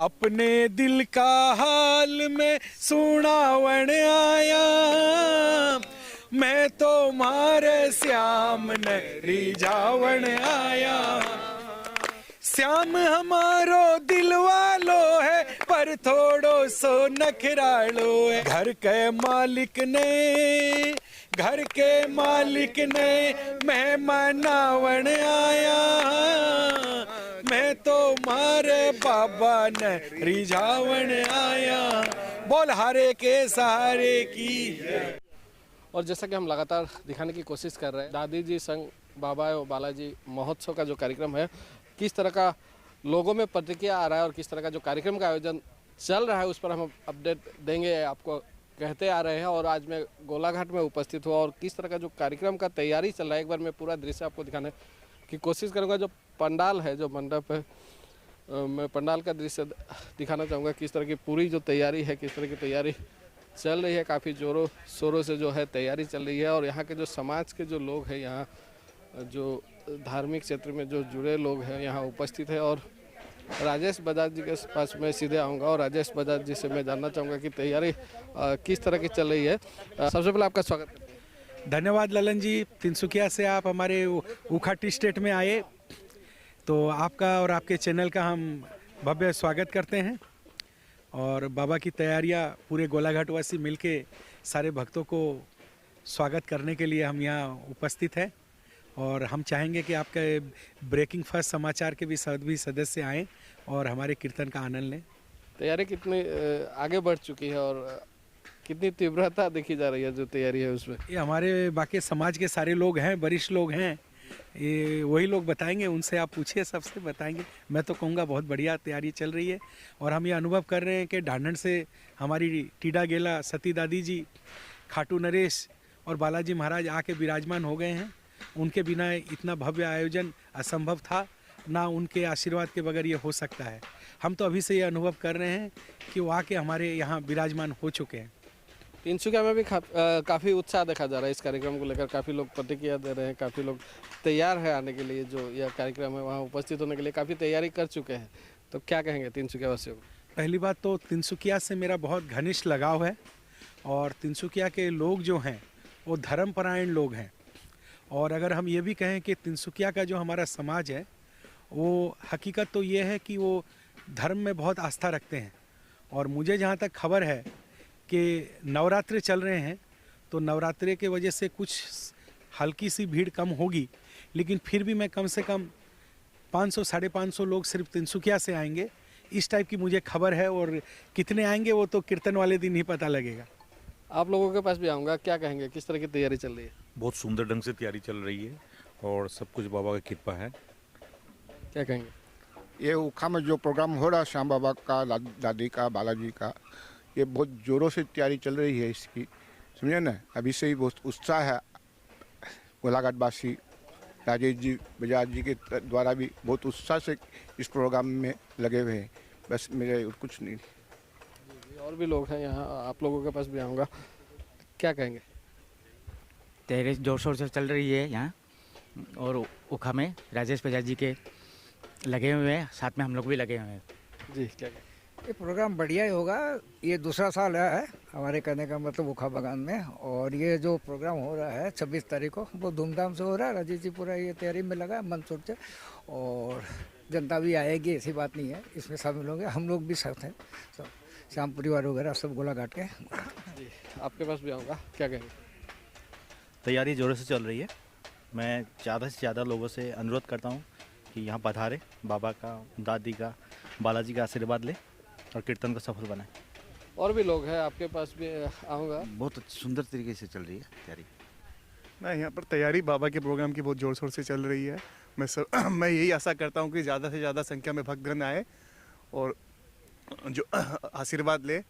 अपने दिल का हाल में सुनावण आया, मैं तो मारे श्याम ने रिझावण आया। श्याम हमारो दिल वालो है, पर थोड़ो सो नखरालो है। घर के मालिक ने मैं मनावण आया, मैं तो मारे बाबा ने रिझावण आया। बोल हारे के सहारे की। और जैसा कि हम लगातार दिखाने की कोशिश कर रहे हैं, दादी जी संग बाबा और बालाजी महोत्सव का जो कार्यक्रम है, किस तरह का लोगों में प्रतिक्रिया आ रहा है और किस तरह का जो कार्यक्रम का आयोजन चल रहा है, उस पर हम अपडेट देंगे, आपको कहते आ रहे हैं। और आज मैं गोलाघाट में उपस्थित हुआ और किस तरह का जो कार्यक्रम का तैयारी चल रहा है, एक बार मैं पूरा दृश्य आपको दिखाने की कोशिश करूँगा। जो पंडाल है, जो मंडप है, मैं पंडाल का दृश्य दिखाना चाहूँगा, किस तरह की पूरी जो तैयारी है, किस तरह की तैयारी चल रही है। काफ़ी ज़ोरों शोरों से जो है तैयारी चल रही है। और यहाँ के जो समाज के जो लोग हैं, यहाँ जो धार्मिक क्षेत्र में जो जुड़े लोग हैं, यहाँ उपस्थित है। और राजेश बजाज जी के पास मैं सीधे आऊँगा और राजेश बजाज जी से मैं जानना चाहूँगा कि तैयारी किस तरह की चल रही है। सबसे पहले आपका स्वागत करते हैं। धन्यवाद ललन जी, तिनसुकिया से आप हमारे ऊखा टी स्टेट में आए, तो आपका और आपके चैनल का हम भव्य स्वागत करते हैं। और बाबा की तैयारियां पूरे गोलाघाट वासी मिलके सारे भक्तों को स्वागत करने के लिए हम यहाँ उपस्थित हैं। और हम चाहेंगे कि आपके ब्रेकिंग फर्स्ट समाचार के भी सभी सदस्य आएँ और हमारे कीर्तन का आनंद लें। तैयारी कितनी आगे बढ़ चुकी है और कितनी तीव्रता देखी जा रही है जो तैयारी है उसमें? ये हमारे बाकी समाज के सारे लोग हैं, वरिष्ठ लोग हैं, ये वही लोग बताएंगे, उनसे आप पूछिए, सबसे बताएंगे। मैं तो कहूँगा बहुत बढ़िया तैयारी चल रही है। और हम ये अनुभव कर रहे हैं कि ढांढन से हमारी टीडा गेला सती दादी जी, खाटू नरेश और बालाजी महाराज आके विराजमान हो गए हैं। उनके बिना इतना भव्य आयोजन असंभव था, ना उनके आशीर्वाद के बगैर ये हो सकता है। हम तो अभी से ये अनुभव कर रहे हैं कि वो आके हमारे यहाँ विराजमान हो चुके हैं। तिनसुकिया में भी काफ़ी उत्साह देखा जा रहा है इस कार्यक्रम को लेकर। काफ़ी लोग प्रतिक्रिया दे रहे हैं, काफ़ी लोग तैयार है आने के लिए। जो यह कार्यक्रम है वहाँ उपस्थित होने के लिए काफ़ी तैयारी कर चुके हैं। तो क्या कहेंगे तिनसुकिया वासियों को? पहली बात तो तिनसुकिया से मेरा बहुत घनिष्ठ लगाव है। और तिनसुकिया के लोग जो हैं वो धर्मपरायण लोग हैं। और अगर हम ये भी कहें कि तिनसुकिया का जो हमारा समाज है, वो हकीकत तो ये है कि वो धर्म में बहुत आस्था रखते हैं। और मुझे जहाँ तक खबर है कि नवरात्रि चल रहे हैं, तो नवरात्रि के वजह से कुछ हल्की सी भीड़ कम होगी, लेकिन फिर भी मैं कम से कम 500 550 लोग सिर्फ तिनसुकिया से आएंगे, इस टाइप की मुझे खबर है। और कितने आएंगे वो तो कीर्तन वाले दिन ही पता लगेगा। आप लोगों के पास भी आऊँगा, क्या कहेंगे, किस तरह की तैयारी चल रही है? बहुत सुंदर ढंग से तैयारी चल रही है और सब कुछ बाबा की कृपा है। क्या कहेंगे? ये ऊखा में जो प्रोग्राम हो रहा है श्याम बाबा का, दादी का, बालाजी का, ये बहुत ज़ोरों से तैयारी चल रही है इसकी, समझे ना। अभी से ही बहुत उत्साह है। गोलाघाट वासी राजेश जी बजाज जी के द्वारा भी बहुत उत्साह से इस प्रोग्राम में लगे हुए हैं। बस मेरे और कुछ नहीं। और भी लोग हैं यहाँ, आप लोगों के पास भी आऊँगा, क्या कहेंगे? तैयारी जोर शोर से चल रही है यहाँ। और ऊखा में राजेश बजाज जी के लगे हुए हैं, साथ में हम लोग भी लगे हुए हैं। जी, क्या कहेंगे? ये प्रोग्राम बढ़िया ही होगा। ये दूसरा साल है हमारे कहने का मतलब ऊखा बागान में। और ये जो प्रोग्राम हो रहा है 26 तारीख को, वो धूमधाम से हो रहा है। राजेश जी पूरा ये तैयारी में लगा है मंसूर से। और जनता भी आएगी, ऐसी बात नहीं है, इसमें शामिल होंगे। हम लोग भी साथ हैं, सब श्याम परिवार वगैरह सब गोलाघाट के। जी, आपके पास भी आऊँगा, क्या कहेंगे? तैयारी जोरों से चल रही है। मैं ज़्यादा से ज़्यादा लोगों से अनुरोध करता हूँ कि यहाँ पधारे, बाबा का, दादी का, बालाजी का आशीर्वाद ले और कीर्तन को सफल बनाए। और भी लोग हैं, आपके पास भी आऊँगा। बहुत सुंदर तरीके से चल रही है तैयारी। मैं यहाँ पर तैयारी बाबा के प्रोग्राम की बहुत ज़ोर शोर से चल रही है। मैं यही आशा करता हूँ कि ज़्यादा से ज़्यादा संख्या में भक्तगण आए और जो आशीर्वाद ले,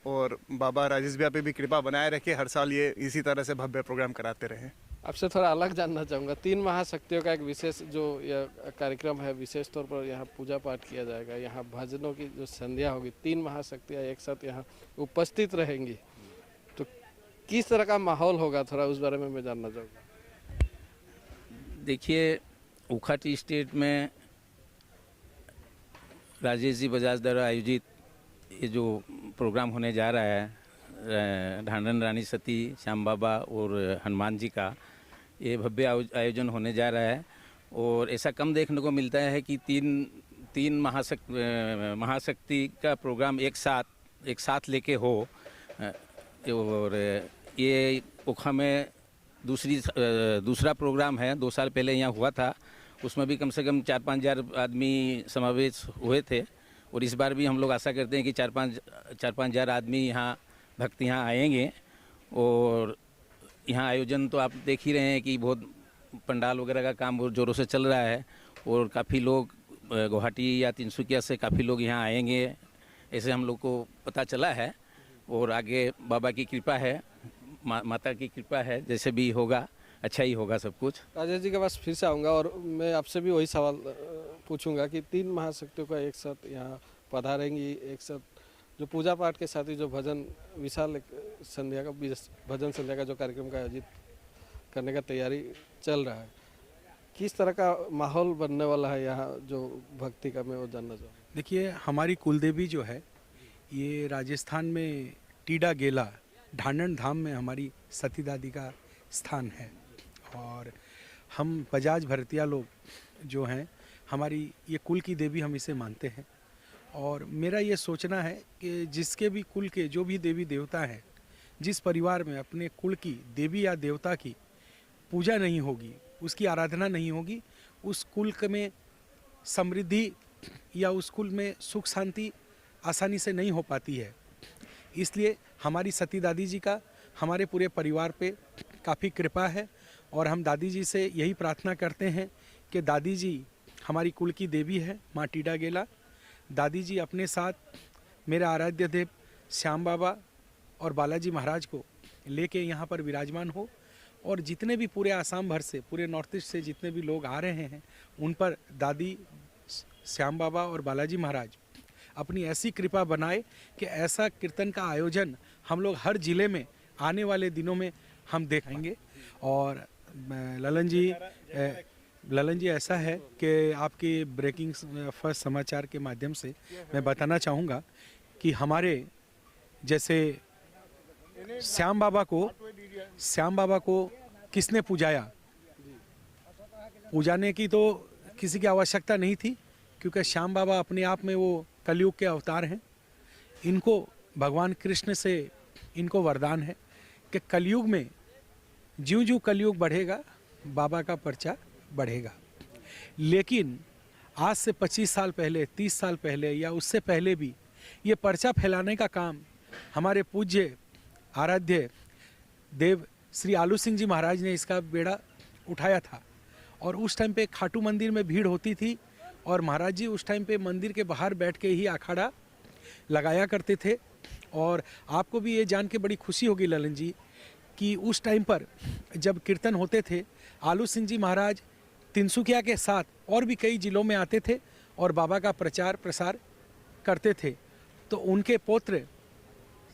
और बाबा राजेश भैया पे भी कृपा बनाए रखे। हर साल ये इसी तरह से भव्य प्रोग्राम कराते रहें। आपसे थोड़ा अलग जानना चाहूँगा, 3 महाशक्तियों का एक विशेष जो यह कार्यक्रम है, विशेष तौर पर यहाँ पूजा पाठ किया जाएगा, यहाँ भजनों की जो संध्या होगी, 3 महाशक्तियाँ एक साथ यहाँ उपस्थित रहेंगी, तो किस तरह का माहौल होगा, थोड़ा उस बारे में मैं जानना चाहूँगा। देखिए, ऊखा टी स्टेट में राजेश जी बजाज द्वारा आयोजित ये जो प्रोग्राम होने जा रहा है ढांडन रानी सती श्याम बाबा और हनुमान जी का, ये भव्य आयोजन होने जा रहा है। और ऐसा कम देखने को मिलता है कि तीन महाशक्ति का प्रोग्राम एक साथ लेके हो। और ये ओखा में दूसरा प्रोग्राम है, 2 साल पहले यहाँ हुआ था, उसमें भी कम से कम 4-5 हज़ार आदमी समावेश हुए थे। और इस बार भी हम लोग आशा करते हैं कि 4-5 हज़ार आदमी यहाँ भक्त यहाँ आएंगे। और यहाँ आयोजन तो आप देख ही रहे हैं कि बहुत पंडाल वगैरह का काम बहुत ज़ोरों से चल रहा है। और काफ़ी लोग गुवाहाटी या तिनसुकिया से काफ़ी लोग यहाँ आएंगे, ऐसे हम लोग को पता चला है। और आगे बाबा की कृपा है, माता की कृपा है, जैसे भी होगा अच्छा ही होगा सब कुछ। राजेश जी के पास फिर से आऊँगा और मैं आपसे भी वही सवाल पूछूंगा कि 3 महाशक्तियों का एक साथ यहाँ पधारेंगी, एक साथ जो पूजा पाठ के साथ ही जो भजन विशाल संध्या का भजन संध्या का जो कार्यक्रम का आयोजित करने का तैयारी चल रहा है, किस तरह का माहौल बनने वाला है यहाँ जो भक्ति का, मैं वो जानना चाहूँगा। देखिए, हमारी कुलदेवी जो है ये राजस्थान में टीडा गेला ढांडन धाम में हमारी सती दादी का स्थान है। और हम बजाज भरतिया लोग जो हैं, हमारी ये कुल की देवी हम इसे मानते हैं। और मेरा ये सोचना है कि जिसके भी कुल के जो भी देवी देवता हैं, जिस परिवार में अपने कुल की देवी या देवता की पूजा नहीं होगी, उसकी आराधना नहीं होगी, उस कुल में समृद्धि या उस कुल में सुख शांति आसानी से नहीं हो पाती है। इसलिए हमारी सती दादी जी का हमारे पूरे परिवार पे काफ़ी कृपा है। और हम दादी जी से यही प्रार्थना करते हैं कि दादी जी हमारी कुल की देवी है, माँ टीडा गेला। दादी जी अपने साथ मेरे आराध्य देव श्याम बाबा और बालाजी महाराज को लेके यहाँ पर विराजमान हो। और जितने भी पूरे आसाम भर से, पूरे नॉर्थ ईस्ट से जितने भी लोग आ रहे हैं, उन पर दादी श्याम बाबा और बालाजी महाराज अपनी ऐसी कृपा बनाए कि ऐसा कीर्तन का आयोजन हम लोग हर ज़िले में आने वाले दिनों में हम देखेंगे। और ललन जी ऐसा है कि आपके ब्रेकिंग फर्स्ट समाचार के माध्यम से मैं बताना चाहूँगा कि हमारे जैसे श्याम बाबा को किसने पूजाया, पूजाने की तो किसी की आवश्यकता नहीं थी, क्योंकि श्याम बाबा अपने आप में वो कलयुग के अवतार हैं। इनको भगवान कृष्ण से इनको वरदान है कि कलयुग में ज्यों-ज्यों कलयुग बढ़ेगा, बाबा का पर्चा बढ़ेगा। लेकिन आज से 25 साल पहले, 30 साल पहले या उससे पहले भी ये पर्चा फैलाने का काम हमारे पूज्य आराध्य देव श्री आलू सिंह जी महाराज ने इसका बेड़ा उठाया था। और उस टाइम पे खाटू मंदिर में भीड़ होती थी और महाराज जी उस टाइम पे मंदिर के बाहर बैठ के ही अखाड़ा लगाया करते थे। और आपको भी ये जान के बड़ी खुशी होगी ललन जी कि उस टाइम पर जब कीर्तन होते थे, आलू सिंह जी महाराज तिनसुकिया के साथ और भी कई जिलों में आते थे और बाबा का प्रचार प्रसार करते थे। तो उनके पुत्र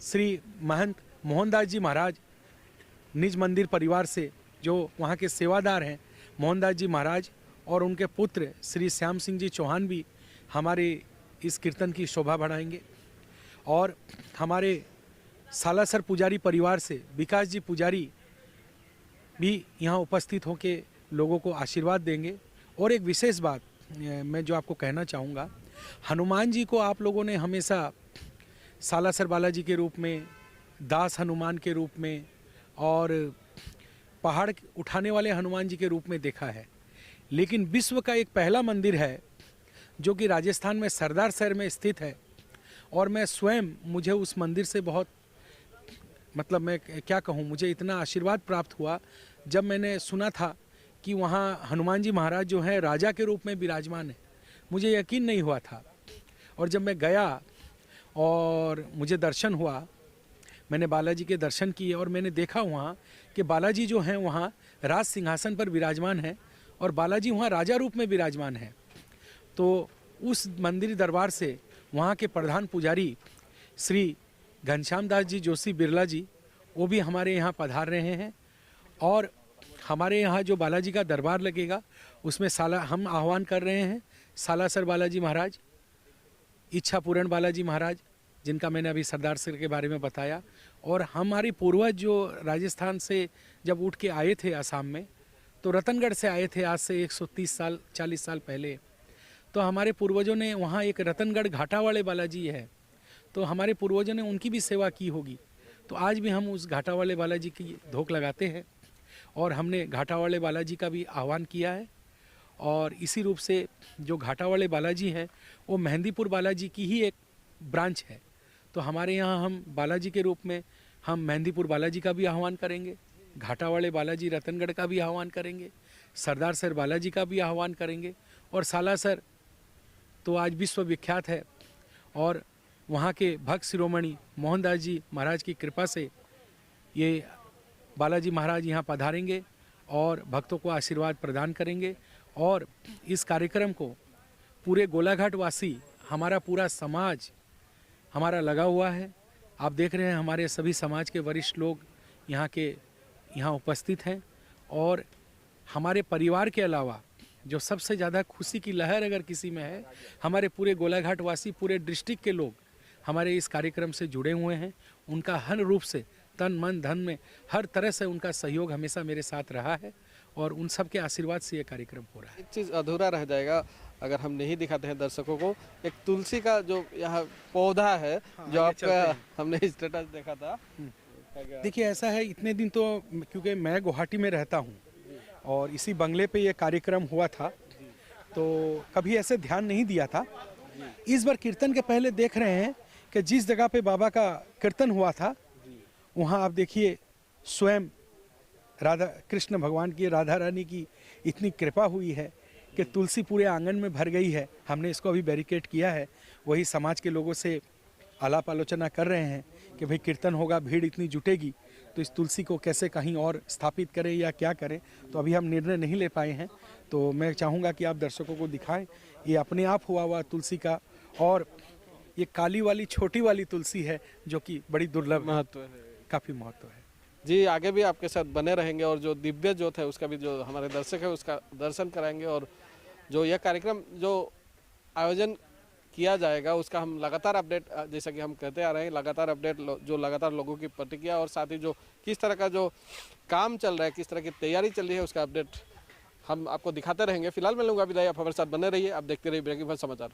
श्री महंत मोहनदास जी महाराज निज मंदिर परिवार से, जो वहाँ के सेवादार हैं, मोहनदास जी महाराज और उनके पुत्र श्री श्याम सिंह जी चौहान भी हमारे इस कीर्तन की शोभा बढ़ाएंगे। और हमारे सालासर पुजारी परिवार से विकास जी पुजारी भी यहाँ उपस्थित होकर लोगों को आशीर्वाद देंगे। और एक विशेष बात मैं जो आपको कहना चाहूँगा, हनुमान जी को आप लोगों ने हमेशा सालासर बालाजी के रूप में, दास हनुमान के रूप में और पहाड़ उठाने वाले हनुमान जी के रूप में देखा है। लेकिन विश्व का एक पहला मंदिर है जो कि राजस्थान में सरदार शहर में स्थित है। और मैं स्वयं, मुझे उस मंदिर से बहुत, मतलब मैं क्या कहूँ, मुझे इतना आशीर्वाद प्राप्त हुआ जब मैंने सुना था कि वहाँ हनुमान जी महाराज जो है राजा के रूप में विराजमान है। मुझे यकीन नहीं हुआ था। और जब मैं गया और मुझे दर्शन हुआ, मैंने बालाजी के दर्शन किए और मैंने देखा वहाँ कि बालाजी जो हैं वहाँ राज सिंहासन पर विराजमान हैं और बालाजी वहाँ राजा रूप में विराजमान हैं। तो उस मंदिर दरबार से वहाँ के प्रधान पुजारी श्री घनश्याम दास जी जोशी बिरला जी, वो भी हमारे यहाँ पधार रहे हैं। और हमारे यहाँ जो बालाजी का दरबार लगेगा उसमें हम आह्वान कर रहे हैं सालासर बालाजी महाराज, इच्छा पूरण बालाजी महाराज, जिनका मैंने अभी सरदार सर के बारे में बताया, और हमारे पूर्वज जो राजस्थान से जब उठ के आए थे असम में, तो रतनगढ़ से आए थे आज से 130 साल 40 साल पहले। तो हमारे पूर्वजों ने वहाँ एक रतनगढ़ घाटा वाले बालाजी है, तो हमारे पूर्वजों ने उनकी भी सेवा की होगी। तो आज भी हम उस घाटा वाले बालाजी की धोख लगाते हैं और हमने घाटा वाले बालाजी का भी आह्वान किया है। और इसी रूप से जो घाटा वाले बालाजी हैं वो मेहंदीपुर बालाजी की ही एक ब्रांच है। तो हमारे यहाँ हम बालाजी के रूप में हम मेहंदीपुर बालाजी का भी आह्वान करेंगे, घाटा वाले बालाजी रतनगढ़ का भी आह्वान करेंगे, सरदार सर बालाजी का भी आह्वान करेंगे। और सालासर तो आज विश्व विख्यात है और वहाँ के भक्त शिरोमणि मोहनदास जी महाराज की कृपा से ये बालाजी महाराज यहाँ पधारेंगे और भक्तों को आशीर्वाद प्रदान करेंगे। और इस कार्यक्रम को पूरे गोलाघाट वासी, हमारा पूरा समाज हमारा लगा हुआ है। आप देख रहे हैं हमारे सभी समाज के वरिष्ठ लोग यहाँ उपस्थित हैं। और हमारे परिवार के अलावा जो सबसे ज़्यादा खुशी की लहर अगर किसी में है, हमारे पूरे गोलाघाट वासी, पूरे डिस्ट्रिक्ट के लोग हमारे इस कार्यक्रम से जुड़े हुए हैं। उनका हर रूप से तन मन धन में हर तरह से उनका सहयोग हमेशा मेरे साथ रहा है और उन सब के आशीर्वाद से ये कार्यक्रम हो रहा है। एक चीज़ अधूरा रह जाएगा अगर हम नहीं दिखाते हैं दर्शकों को, एक तुलसी का जो यहाँ पौधा है, जो आपका हमने स्टेटस देखा था। देखिए ऐसा है, इतने दिन तो क्योंकि मैं गुवाहाटी में रहता हूँ और इसी बंगले पे ये कार्यक्रम हुआ था, तो कभी ऐसे ध्यान नहीं दिया था। इस बार कीर्तन के पहले देख रहे हैं कि जिस जगह पे बाबा का कीर्तन हुआ था वहाँ आप देखिए स्वयं राधा कृष्ण भगवान की, राधा रानी की इतनी कृपा हुई है कि तुलसी पूरे आंगन में भर गई है। हमने इसको अभी बैरिकेड किया है, वही समाज के लोगों से आलाप आलोचना कर रहे हैं कि भाई कीर्तन होगा, भीड़ इतनी जुटेगी, तो इस तुलसी को कैसे कहीं और स्थापित करें या क्या करें, तो अभी हम निर्णय नहीं ले पाए हैं। तो मैं चाहूँगा कि आप दर्शकों को दिखाएं, ये अपने आप हुआ तुलसी का, और ये काली वाली छोटी वाली तुलसी है जो कि बड़ी दुर्लभ महत्व है, काफ़ी महत्व है। जी आगे भी आपके साथ बने रहेंगे और जो दिव्य ज्योत है उसका भी, जो हमारे दर्शक है उसका दर्शन कराएंगे। और जो यह कार्यक्रम जो आयोजन किया जाएगा उसका हम लगातार अपडेट, जैसा कि हम कहते आ रहे हैं, लगातार अपडेट जो लगातार लोगों की प्रतिक्रिया और साथ ही जो किस तरह का जो काम चल रहा है, किस तरह की तैयारी चल रही है, उसका अपडेट हम आपको दिखाते रहेंगे। फिलहाल मैं लूँगा विदाई, आप हमारे साथ बने रहिए, आप देखते रहिए ब्रेकिंग फर्स्ट समाचार।